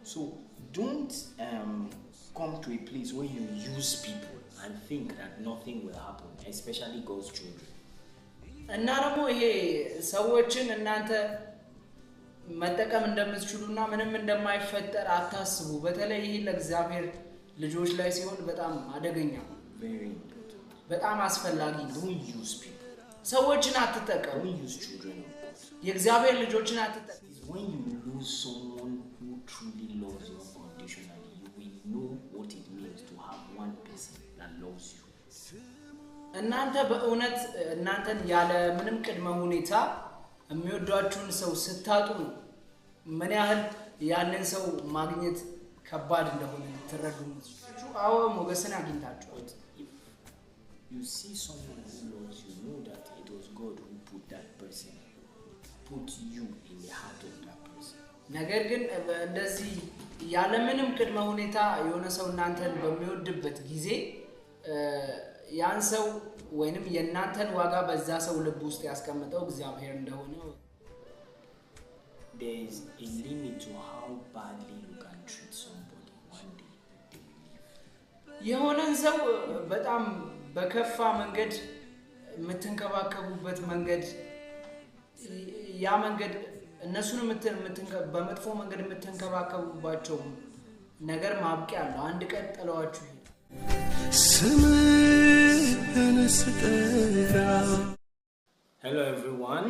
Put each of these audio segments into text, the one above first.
So don't come to a place where you use people and think that nothing will happen, especially God's children. እና ደግሞ ይሄ ሰዎችን እናንተ መጠቀም እንደምትችሉና ምንም እንደማይፈጠር አታስቡ። በተለይ ይሄ ለእግዚአብሔር ልጆች ላይ ሲሆን በጣም አደገኛ ነው። Very important. በጣም አስፈላጊ ነው። Don't use people. ሰዎችን አትጠቀሙ። Don't use children of God. የእግዚአብሔር ልጆችን አትጠቀሙ። When you lose someone who truly loves you unconditionally, you will know what it means to have one person that loves you. እናንተ በእውነት እናንተን ያለ ምንም ቅድመ ሁኔታ የሚወዷችሁን ሰው ስታጡ ነው ምን ያህል ያንን ሰው ማግኘት ከባድ እንደሆነ ትረዱት። አዎ ሞገስን አግኝታችኋል። If you see someone who loves you, know that it was God who put that person, put you in the heart of that person. ነገር ግን እንደዚህ ያለ ምንም ቅድመ ሁኔታ የሆነ ሰው እናንተን በሚወድበት ጊዜ ያን ሰው ወይንም የእናንተን ዋጋ በዛ ሰው ልብ ውስጥ ያስቀምጠው እግዚአብሔር እንደሆነ There is a limit to how badly you can treat somebody one day they will leave. የሆነን ሰው በጣም በከፋ መንገድ የምትንከባከቡበት መንገድ ያ መንገድ እነሱን በመጥፎ መንገድ የምትንከባከቡባቸው ነገር ማብቂያ አለው። አንድ ቀን ጥለዋችሁ Hello everyone.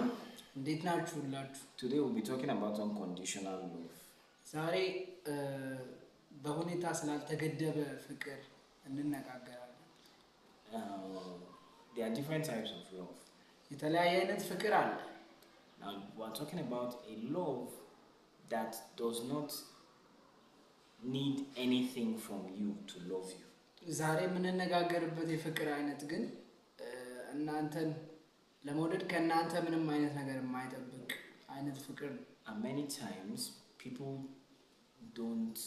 እንዴት ናችሁ ሁላችሁ? Today we'll be talking about unconditional love. ዛሬ በሁኔታ ስላልተገደበ ፍቅር እንነጋገራለን። There are different types of love. የተለያየ አይነት ፍቅር አለ። Now we're talking about a love that does not need anything from you to love you. ዛሬ የምንነጋገርበት የፍቅር አይነት ግን እናንተን ለመውደድ ከእናንተ ምንም አይነት ነገር የማይጠብቅ አይነት ፍቅር ነው። And many times people don't,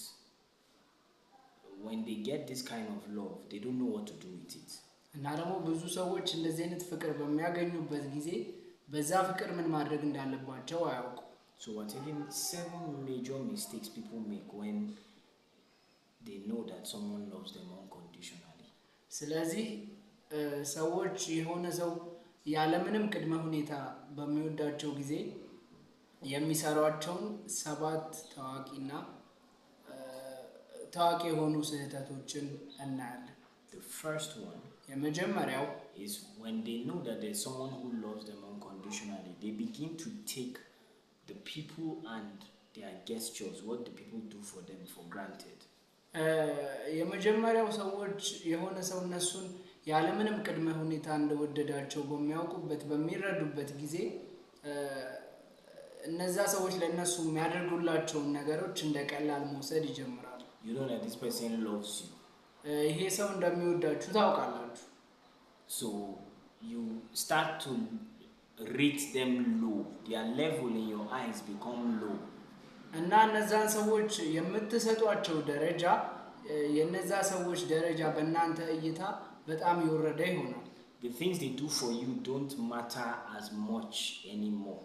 when they get this kind of love, they don't know what to do with it. እና ደግሞ ብዙ ሰዎች እንደዚህ አይነት ፍቅር በሚያገኙበት ጊዜ በዛ ፍቅር ምን ማድረግ እንዳለባቸው አያውቁም። So we're taking 7 major mistakes people make when they know that someone loves them unconditionally. ስለዚህ ሰዎች የሆነ ሰው ያለ ምንም ቅድመ ሁኔታ በሚወዳቸው ጊዜ የሚሰሯቸውን 7 ታዋቂ የሆኑ ስህተቶችን እናያለን። The first one የመጀመሪያው is when they know that there's someone who loves them unconditionally, they begin to take the people and their gestures, what the people do for them, for granted. የመጀመሪያው ሰዎች የሆነ ሰው እነሱን ያለ ምንም ቅድመ ሁኔታ እንደወደዳቸው በሚያውቁበት በሚረዱበት ጊዜ እነዛ ሰዎች ለነሱ የሚያደርጉላቸው ነገሮች እንደቀላል መውሰድ ይጀምራሉ። You know that this person loves you. ይሄ ሰው እንደሚወዳችሁ ታውቃላችሁ። So you start to rate them low. Their level in your eyes become low. እና እነዛን ሰዎች የምትሰጧቸው ደረጃ የነዛ ሰዎች ደረጃ በእናንተ እይታ በጣም ይወረደ ይሆናል። The things they do for you don't matter as much anymore.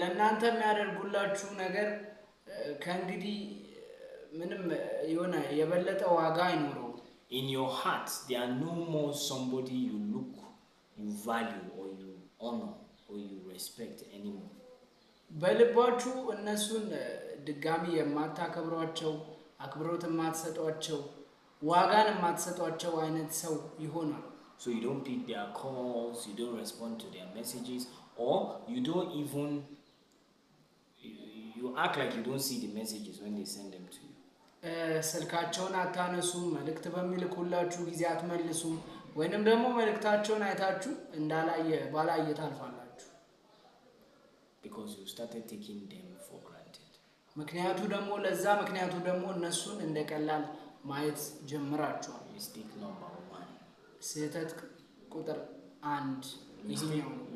ለእናንተ የሚያደርጉላችሁ ነገር ከእንግዲህ ምንም የሆነ የበለጠ ዋጋ አይኖረው። In your heart, they are no more somebody you look, you value, or you honor, or you respect anymore. በልባችሁ እነሱን ድጋሚ የማታከብሯቸው አክብሮት የማትሰጧቸው ዋጋን የማትሰጧቸው አይነት ሰው ይሆናል። So you don't pick their calls, you don't respond to their messages, or you don't even, you act like you don't see the messages when they send them to you. ስልካቸውን አታነሱም፣ መልእክት በሚልኩላችሁ ጊዜ አትመልሱም፣ ወይንም ደግሞ መልእክታቸውን አይታችሁ ባላየ ታልፋላችሁ። Because you started taking them for granted. ምክንያቱ ደግሞ እነሱን እንደቀላል ማየት ጀምራችኋል። Mistake number 1. ስህተት ቁጥር 1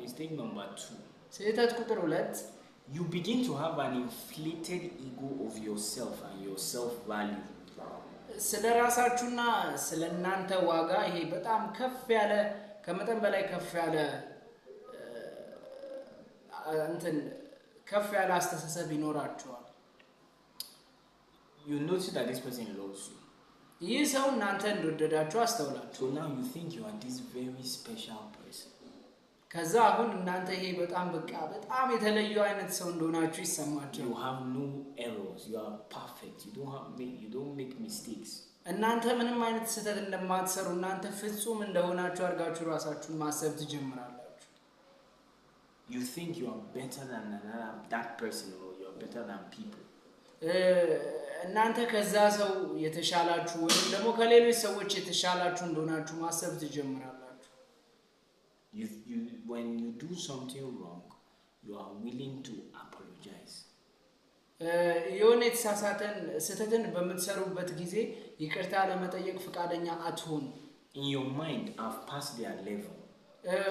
Mistake number 2. ስህተት ቁጥር 2 You begin to have an inflated ego of yourself and your self-value. ስለራሳችሁና ስለናንተ ዋጋ ይሄ በጣም ከፍ ያለ ከመጠን በላይ ከፍ ያለ አስተሳሰብ ይኖራችኋል። you notice that this person loves you. ይህ ሰው እናንተ እንደወደዳችሁ አስተውላችሁ። So now you think you are this very special person. ከዛ አሁን እናንተ ይሄ በጣም የተለዩ አይነት ሰው እንደሆናችሁ ይሰማችሁ። You have no errors. You are perfect. You don't make mistakes. እናንተ ምንም አይነት ስህተት እንደማትሰሩ እናንተ ፍጹም እንደሆናችሁ አድርጋችሁ ራሳችሁን ማሰብ ትጀምራላችሁ። You think you are better than that person, or you are better than people. እናንተ ከዛ ሰው የተሻላችሁ ወይም ደግሞ ከሌሎች ሰዎች የተሻላችሁ እንደሆናችሁ ማሰብ ትጀምራላችሁ። When you do something wrong, you are willing to apologize. የሆነ ስህተትን በምትሰሩበት ጊዜ ይቅርታ ለመጠየቅ ፈቃደኛ አትሆኑ። In your mind, I've passed their level.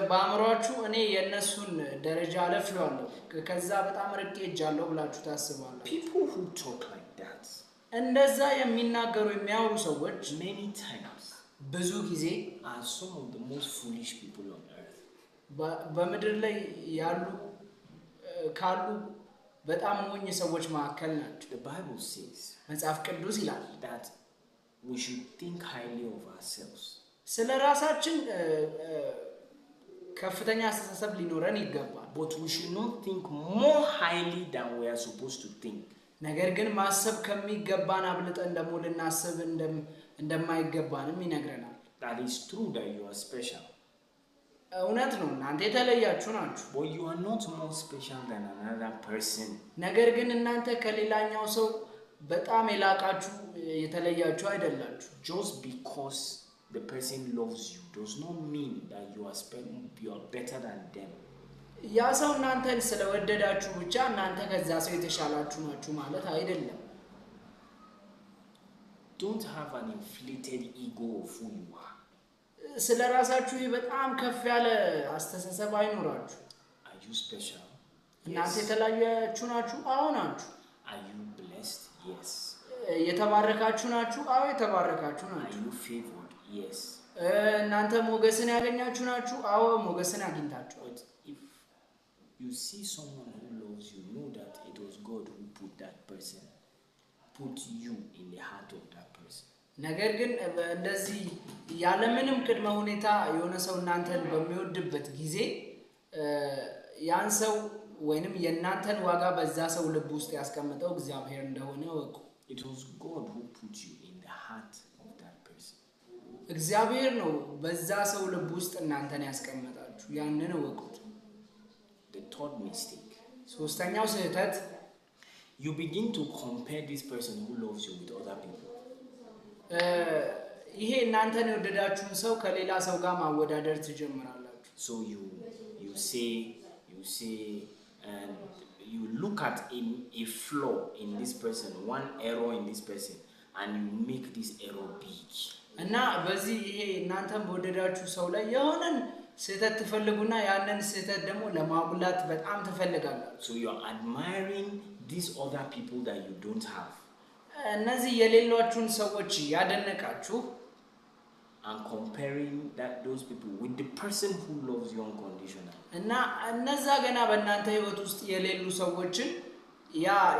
በአእምሮአችሁ እኔ የነሱን ደረጃ አለፍለዋለሁ ከዛ በጣም ርቄ ሄጃለሁ ብላችሁ ታስባላችሁ። People who talk like that, እንደዛ የሚናገሩ የሚያወሩ ሰዎች many times ብዙ ጊዜ are some of the most foolish people on earth. በምድር ላይ ካሉ በጣም ሞኝ ሰዎች መካከል ናቸው። The Bible says መጽሐፍ ቅዱስ ይላል that we should think highly of ourselves. ስለ ራሳችን ከፍተኛ አስተሳሰብ ሊኖረን ይገባል። But we should not think more highly than we are supposed to think. ነገር ግን ማሰብ ከሚገባን አብልጠን ደግሞ ልናስብ እንደማይገባንም ይነግረናል። That is true that you are special. እውነት ነው እናንተ የተለያችሁ ናችሁ። But you are not more special than another person. ነገር ግን እናንተ ከሌላኛው ሰው በጣም የላቃችሁ የተለያችሁ አይደላችሁ። Just because the person loves you does not mean that you are better than them. ያ ሰው እናንተን ስለወደዳችሁ ብቻ እናንተ ከዛ ሰው የተሻላችሁ ናችሁ ማለት አይደለም። Don't have an inflated ego of who you are. ስለ ራሳችሁ በጣም ከፍ ያለ አስተሳሰብ አይኖራችሁ። Are you special? እናንተ የተለያችሁ ናችሁ? አዎ ናችሁ። Are you blessed? Yes. የተባረካችሁ ናችሁ? አዎ የተባረካችሁ ናችሁ። Are you favored? Yes. እናንተ ሞገስን ያገኛችሁ ናችሁ? አዎ ሞገስን አግኝታችኋል። But if you see someone who loves you, know that it was God who put you in the heart of that person. ነገር ግን እንደዚህ ያለምንም ቅድመ ሁኔታ የሆነ ሰው እናንተን በሚወድበት ጊዜ ያን ሰው ወይንም የእናንተን ዋጋ በዛ ሰው ልብ ውስጥ ያስቀመጠው እግዚአብሔር እንደሆነ ወቁ። It was God who put you in the heart of that person. እግዚአብሔር ነው በዛ ሰው ልብ ውስጥ እናንተን ያስቀመጣችሁ። ያንን ወቁት። The third mistake. ሶስተኛው ስህተት You begin to compare this person who loves you with other people. ይሄ እናንተን የወደዳችሁን ሰው ከሌላ ሰው ጋር ማወዳደር ትጀምራላችሁ። So you say and you look at a flaw in this person, one error in this person, and you make this error big. እና በዚህ ይሄ እናንተን በወደዳችሁ ሰው ላይ የሆነን ስህተት ትፈልጉና ያንን ስህተት ደግሞ ለማጉላት በጣም ትፈልጋላችሁ። So you are admiring these other people that you don't have. እነዚህ የሌሏችሁን ሰዎች ያደነቃችሁ and comparing those people with the person who loves you unconditionally. እና እነዛ ገና በእናንተ ህይወት ውስጥ የሌሉ ሰዎችን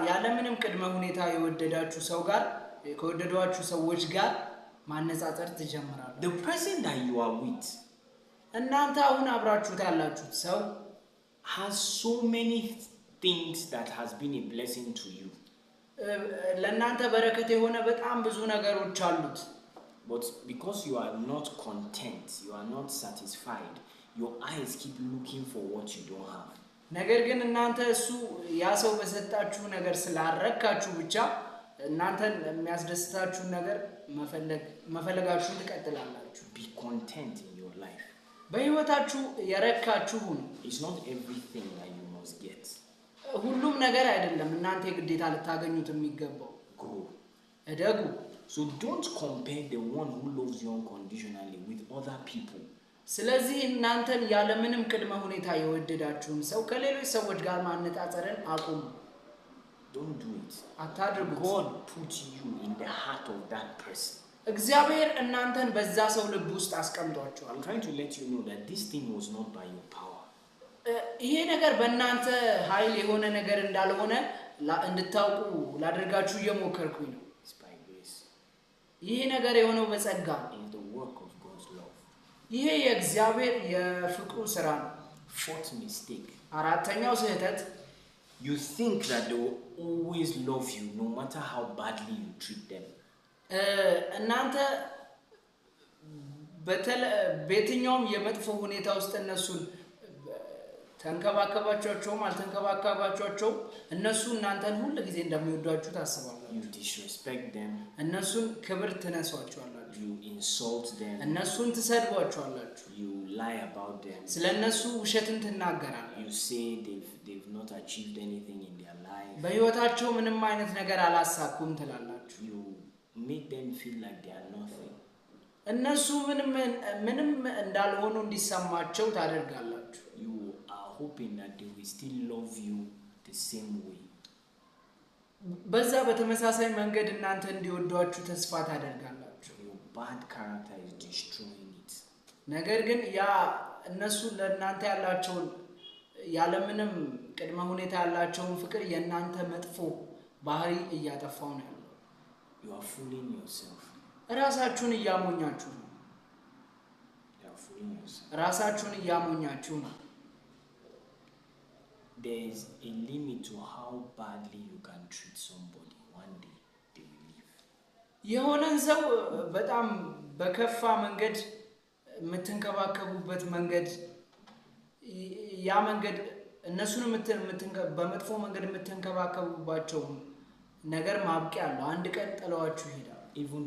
ያለምንም ቅድመ ሁኔታ የወደዳችሁ ሰው ጋር ከወደዷችሁ ሰዎች ጋር ማነጻጸር ትጀምራላችሁ። The person that you are with, እናንተ አሁን አብራችሁት ያላችሁት ሰው has so many things that has been a blessing to you. ለእናንተ በረከት የሆነ በጣም ብዙ ነገሮች አሉት። But because you are not content, you are not satisfied, your eyes keep looking for what you don't have. ነገር ግን እናንተ እሱ ያ ሰው በሰጣችሁ ነገር ስላረካችሁ ብቻ እናንተን የሚያስደስታችሁን ነገር መፈለጋችሁን ትቀጥላላችሁ። Be content in your life. በህይወታችሁ የረካችሁ ሁኑ። It's not everything that you must get. ሁሉም ነገር አይደለም እናንተ የግዴታ ልታገኙት የሚገባው። Grow. እደጉ። So don't compare the one who loves you unconditionally with other people. ስለዚህ እናንተን ያለምንም ቅድመ ሁኔታ የወደዳችሁን ሰው ከሌሎች ሰዎች ጋር ማነጻጸርን አቁሙ። Don't do it. አታድርጉት። God put you in the heart of that person. እግዚአብሔር እናንተን በዛ ሰው ልብ ውስጥ አስቀምጧችኋል። I'm trying to let you know that this thing was not by your power. ይሄ ነገር በእናንተ ኃይል የሆነ ነገር እንዳልሆነ እንድታውቁ ላደርጋችሁ እየሞከርኩኝ ነው። It's ይሄ ነገር የሆነው በጸጋ is the work of God's love. ይሄ የእግዚአብሔር የፍቅሩ ስራ ነው። Fourth mistake. አራተኛው ስህተት You think that they will always love you no matter how badly you treat them. እናንተ በየትኛውም የመጥፎ ሁኔታ ውስጥ እነሱን ተንከባከባቸውም አልተንከባከባቸው እነሱ እናንተን ሁሉ ጊዜ እንደሚወዷችሁ ታስባላችሁ። You disrespect them. እነሱን ክብር ትነሷቸዋላችሁ። You insult them. እነሱን ትሰድቧቸዋላችሁ። You lie about them. ስለነሱ ውሸትን ትናገራላችሁ። You say they've not achieved anything in their life. በህይወታቸው ምንም አይነት ነገር አላሳኩም ትላላችሁ። You make them feel like they are nothing. እነሱ ምንም እንዳልሆኑ እንዲሰማቸው ታደርጋላችሁ። You are hoping that they will still love you the same way. በዛ በተመሳሳይ መንገድ እናንተ እንዲወዷችሁ ተስፋ ታደርጋላችሁ። Your bad character is destroying it. ነገር ግን ያ እነሱ ለእናንተ ያላቸውን ያለምንም ቅድመ ሁኔታ ያላቸውን ፍቅር የእናንተ መጥፎ ባህሪ እያጠፋው ነው ያለው። You are fooling yourself. ራሳችሁን እያሞኛችሁ ነው። You are fooling yourself. ራሳችሁን እያሞኛችሁ ነው። There is a limit to how badly you can treat somebody. One day they will leave. የሆነን ሰው በጣም በከፋ መንገድ የምትንከባከቡበት መንገድ ያ መንገድ እነሱን በመጥፎ መንገድ የምትንከባከቡባቸው ነገር ማብቂያ አለው። አንድ ቀን ጥለዋችሁ ይሄዳል።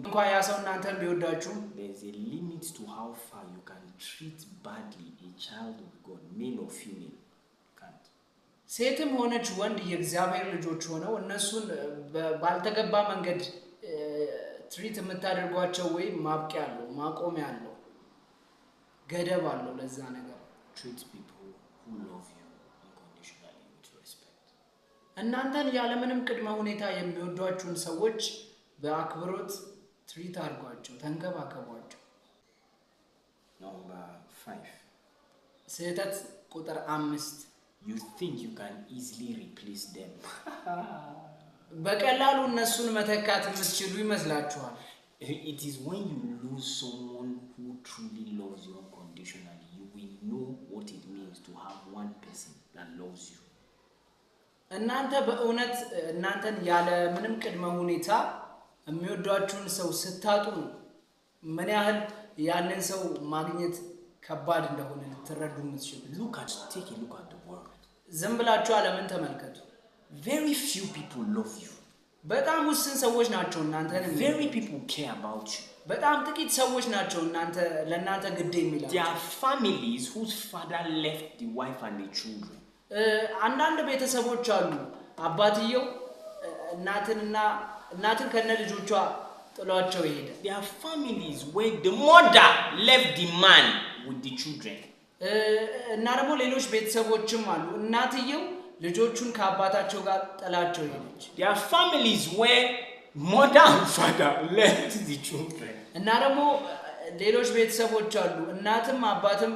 እንኳን ያ ሰው እናንተን ቢወዳችሁ there is a limit to how far you can treat badly a child of God, male or female. Can't. ሴትም ሆነች ወንድ የእግዚአብሔር ልጆች ሆነው እነሱን ባልተገባ መንገድ ትሪት የምታደርጓቸው ወይ ማብቂያ አለው፣ ማቆሚያ አለው፣ ገደብ አለው ለዛ ነገር። Treat people who love you unconditionally with respect. እናንተን ያለምንም ቅድመ ሁኔታ የሚወዷችሁን ሰዎች በአክብሮት ትሪት አድርጓቸው፣ ተንከባከቧቸው። Number 5. ስህተት ቁጥር 5 You think you can easily replace them. በቀላሉ እነሱን መተካት የምትችሉ ይመስላችኋል። It is when you lose someone who truly loves you unconditionally, you will know what it means to have one person that loves you. እናንተ በእውነት እናንተን ያለ ምንም ቅድመ ሁኔታ የሚወዷችሁን ሰው ስታጡ ነው ምን ያህል ያንን ሰው ማግኘት ከባድ እንደሆነ ልትረዱ የምትችሉ። Take a look at the world. ዝም ብላችሁ ዓለምን ተመልከቱ። Very few people love you. በጣም ውስን ሰዎች ናቸው እናንተን Very people care about you. በጣም ጥቂት ሰዎች ናቸው ለእናንተ ግድ የሚላቸው። There are families whose father left the wife and the children. አንዳንድ ቤተሰቦች አሉ አባትየው እናትን ከነ ልጆቿ ጥሏቸው ይሄደ። There are families where the mother left the man with the children. እና ደግሞ ሌሎች ቤተሰቦችም አሉ እናትየው ልጆቹን ከአባታቸው ጋር ጥላቸው ይሄደች። There are families where mother and father left the children. እና ደግሞ ሌሎች ቤተሰቦች አሉ እናትም አባትም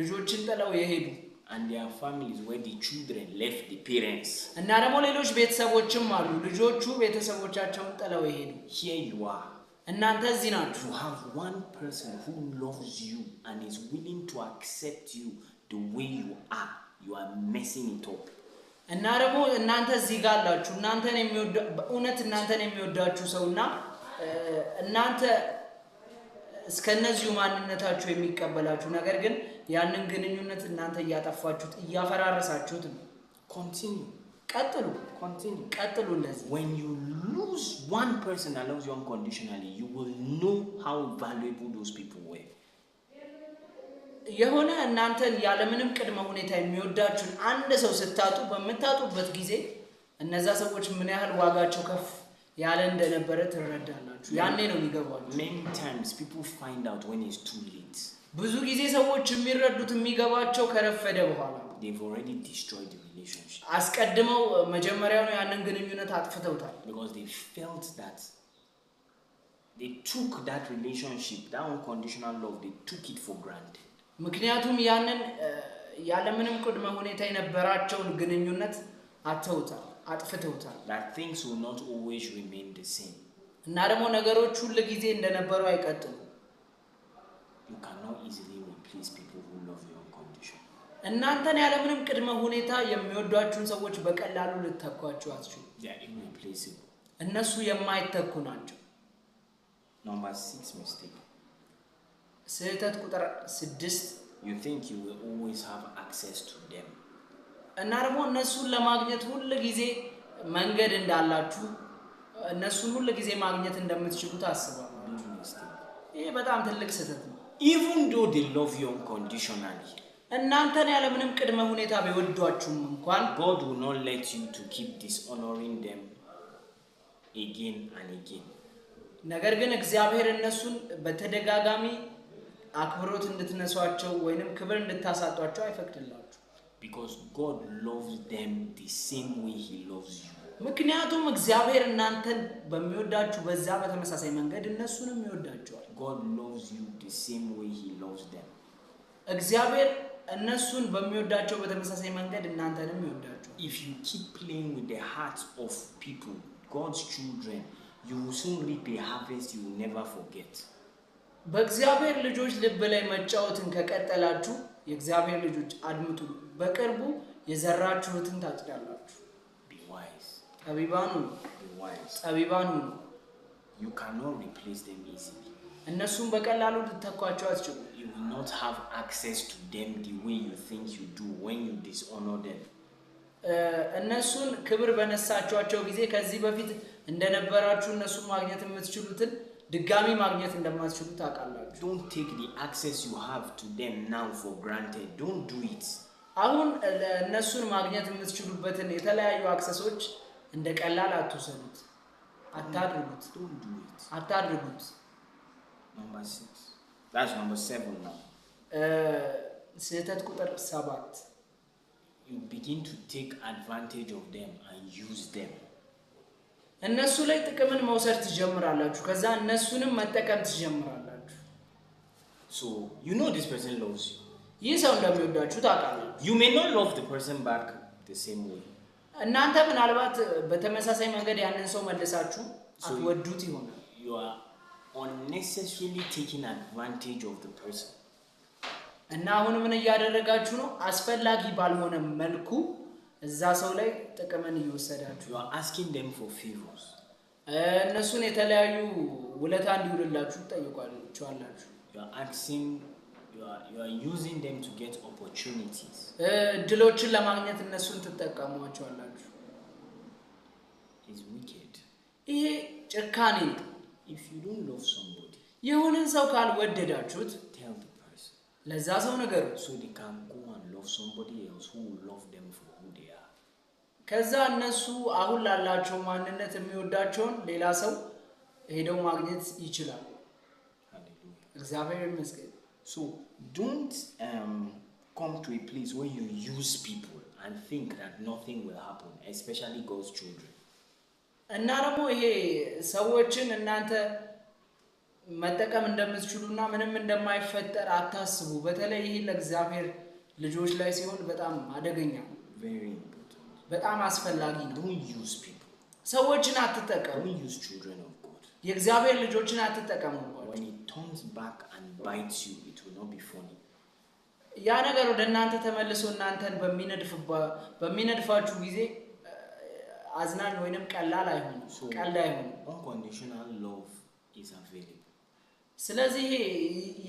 ልጆችን ጥለው ይሄዱ። And there are families where the children left the parents. እና ደግሞ ሌሎች ቤተሰቦችም አሉ ልጆቹ ቤተሰቦቻቸውን ጥለው ይሄዱ። Here you are. እናንተ እዚህ ናችሁ። You have one person who loves you and is willing to accept you the way you are. You are messing it up. እና ደግሞ እናንተ እዚህ ጋር አላችሁ እናንተን የሚወዳችሁ ሰውና እናንተ እስከነዚሁ ማንነታችሁ የሚቀበላችሁ ነገር ግን ያንን ግንኙነት እናንተ እያጠፋችሁት እያፈራረሳችሁት ነው። Continue. ቀጥሉ እንደዚህ። When you lose one person that loves you unconditionally, you will know how valuable those people were. የሆነ እናንተን ያለምንም ቅድመ ሁኔታ የሚወዳችሁን አንድ ሰው በምታጡበት ጊዜ እነዛ ሰዎች ምን ያህል ዋጋቸው ከፍ ያለ እንደነበረ ትረዳላችሁ። ያኔ ነው የሚገባችሁ። Many times people find out when it's too late. ብዙ ጊዜ ሰዎች የሚረዱት የሚገባቸው ከረፈደ በኋላ They've already destroyed the relationship. አስቀድመው መጀመሪያው ያንን ግንኙነት አጥፍተውታል። Because they felt that they took that relationship, that unconditional love, they took it for granted. ምክንያቱም ያንን ያለምንም ቅድመ ሁኔታ የነበራቸውን ግንኙነት አጥፍተውታል። That things will not always remain the same. እና ደግሞ ነገሮች ሁሉ ጊዜ እንደነበሩ አይቀጥሉ። You cannot easily replace people who love you unconditionally. እናንተን ያለምንም ቅድመ ሁኔታ የሚወዷችሁን ሰዎች በቀላሉ ልትተኳቸው አትችሉ። They are irreplaceable. እነሱ የማይተኩ ናቸው። Number 6 mistake. ስህተት ቁጥር 6 You think you will always have access to them. እና ደግሞ እነሱን ለማግኘት ሁሉ ጊዜ መንገድ እንዳላችሁ እነሱን ሁሉ ጊዜ ማግኘት እንደምትችሉ ታስባላችሁ። Big mistake. ይሄ በጣም ትልቅ ስህተት ነው። Even though they love you unconditionally, እናንተን ያለምንም ቅድመ ሁኔታ ቢወዷችሁም እንኳን God will not let you to keep dishonoring them again and again. ነገር ግን እግዚአብሔር እነሱን በተደጋጋሚ አክብሮት እንድትነሷቸው ወይንም ክብር እንድታሳጧቸው አይፈቅድላችሁ። Because God loves them the same way He loves you. ምክንያቱም እግዚአብሔር እናንተን በሚወዳችሁ በዛ በተመሳሳይ መንገድ እነሱንም ይወዳቸዋል። God loves you the same way He loves them. እግዚአብሔር እነሱን በሚወዳቸው በተመሳሳይ መንገድ እናንተንም ይወዳቸዋል። If you keep playing with the hearts of people, God's children, you will soon reap a harvest you will never forget. በእግዚአብሔር ልጆች ልብ ላይ መጫወትን ከቀጠላችሁ የእግዚአብሔር ልጆች አድምጡ፣ በቅርቡ የዘራችሁትን ታጭዳላችሁ። Be wise. ጠቢባን ሁኑ። Be wise. ጠቢባን ሁኑ። You cannot replace them easily. እነሱን በቀላሉ ልትተኳቸው አትችሉ። You will not have access to them the way you think you do when you dishonor them. እነሱን ክብር በነሳቸዋቸው ጊዜ ከዚህ በፊት እንደነበራችሁ እነሱን ማግኘት የምትችሉትን ድጋሚ ማግኘት እንደማትችሉ ታውቃላችሁ። Don't take the access you have to them now for granted. Don't do it. አሁን እነሱን ማግኘት የምትችሉበትን የተለያዩ አክሰሶች እንደ ቀላል አትውሰዱት። አታድርጉት። Don't do it. አታድርጉት። Number 6. That's number 7 now. ስህተት ቁጥር 7 You begin to take advantage of them and use them. እነሱ ላይ ጥቅምን መውሰድ ትጀምራላችሁ። ከዛ እነሱንም መጠቀም ትጀምራላችሁ። So, you know this person loves you. ይህ ሰው እንደሚወዳችሁ ታውቃላችሁ። You may not love the person back the same way. እናንተ ምናልባት በተመሳሳይ መንገድ ያንን ሰው መልሳችሁ አትወዱት ይሆናል። You are unnecessarily taking advantage of the person. እና አሁን ምን እያደረጋችሁ ነው? አስፈላጊ ባልሆነ መልኩ እዛ ሰው ላይ ጥቅምን እየወሰዳችሁ። You are asking them for favors. እነሱን የተለያዩ ውለታ እንዲውልላችሁ ትጠይቋላችሁ። You are asking, you are using them to get opportunities. ድሎችን ለማግኘት እነሱን ትጠቀሟቸዋላችሁ። It's wicked. ይሄ ጭካኔ ነው። If you don't love somebody, የሆነን ሰው ካልወደዳችሁት tell the person ለዛ ሰው ንገሩት። so they can go and love somebody else who will love them for who they are. ከዛ እነሱ አሁን ላላቸው ማንነት የሚወዳቸውን ሌላ ሰው ሄደው ማግኘት ይችላሉ። Hallelujah. እግዚአብሔር ይመስገን። So don't come to a place where you use people and think that nothing will happen, especially God's children. እና ደግሞ ይሄ ሰዎችን እናንተ መጠቀም እንደምትችሉና ምንም እንደማይፈጠር አታስቡ። በተለይ ይሄ ለእግዚአብሔር ልጆች ላይ ሲሆን በጣም አደገኛ ነው። Very important. በጣም አስፈላጊ ነው። Don't use people. ሰዎችን አትጠቀሙ። Don't use children of God. የእግዚአብሔር ልጆችን አትጠቀሙ። When it turns back and bites you, it will not be funny. ያ ነገር ወደ እናንተ ተመልሶ እናንተን በሚነድፋችሁ ጊዜ አዝናኝ ወይንም ቀላል አይሆንም። ቀልድ አይሆንም። Unconditional love is available. ስለዚህ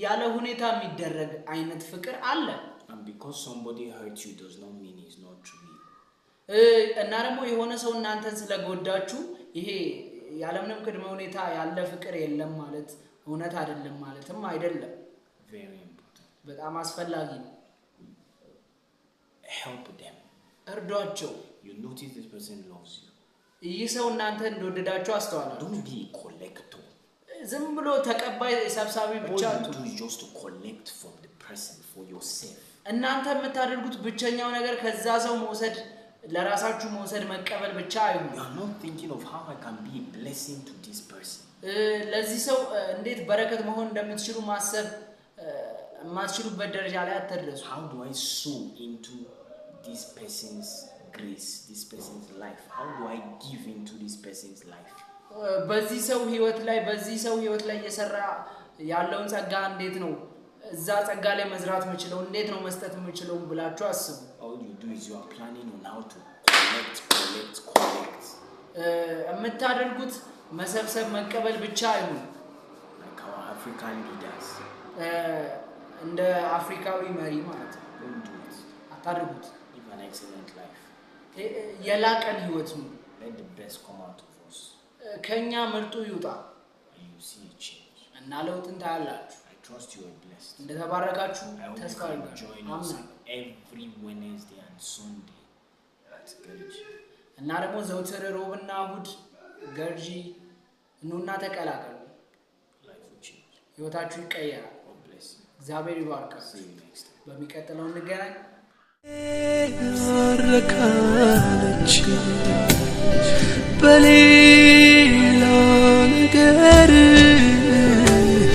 ያለ ሁኔታ የሚደረግ አይነት ፍቅር አለ። And because somebody hurt you does not mean it's not true. እና ደግሞ የሆነ ሰው እናንተን ስለጎዳችሁ ይሄ ያለምንም ቅድመ ሁኔታ ያለ ፍቅር የለም ማለት እውነት አይደለም ማለትም አይደለም። Very important. በጣም አስፈላጊ ነው። Help them. እርዷቸው። You notice this person loves you. ይህ ሰው እናንተን እንደወደዳችሁ አስተዋላችሁ። Don't be a collector. ዝም ብሎ ተቀባይ ሰብሳቢ ብቻ All you አትሁኑ። do is just to collect from the person for yourself. እናንተ የምታደርጉት ብቸኛው ነገር ከዛ ሰው መውሰድ፣ ለራሳችሁ መውሰድ፣ መቀበል ብቻ አይሁን። You are not thinking of how I can be a blessing to this person. ለዚህ ሰው እንዴት በረከት መሆን እንደምትችሉ ማሰብ የማትችሉበት ደረጃ ላይ አትደርሱ። How do I sow into this person's grace, this person's life? How do I give into this person's life? በዚህ ሰው ህይወት ላይ እየሰራ ያለውን ጸጋ እንዴት ነው እዛ ጸጋ ላይ መዝራት የምችለው እንዴት ነው መስጠት የምችለው ብላችሁ አስቡ። All you do is you are planning on how to collect. የምታደርጉት መሰብሰብ መቀበል ብቻ አይሁን። Like our African leaders. እንደ አፍሪካዊ መሪ ማለት ነው። Don't do it. አታድርጉት። Live an excellent life. የላቀን ህይወት ነው። Let the best come out of us. ከኛ ምርጡ ይውጣ And you see a change. እና ለውጥን ታያላችሁ። I trust you are blessed. እንደተባረካችሁ I hope ተስፋ you አድርጋችሁ join us every Wednesday and Sunday at Gurji. እና ደግሞ ዘውትር ሮብና እሑድ ገርጂ ኑና ተቀላቀሉ። Life will change. ህይወታችሁ ይቀየራል። God bless you. እግዚአብሔር ይባርካችሁ። See you next time. በሚቀጥለው እንገናኝ። በሌላ ነገር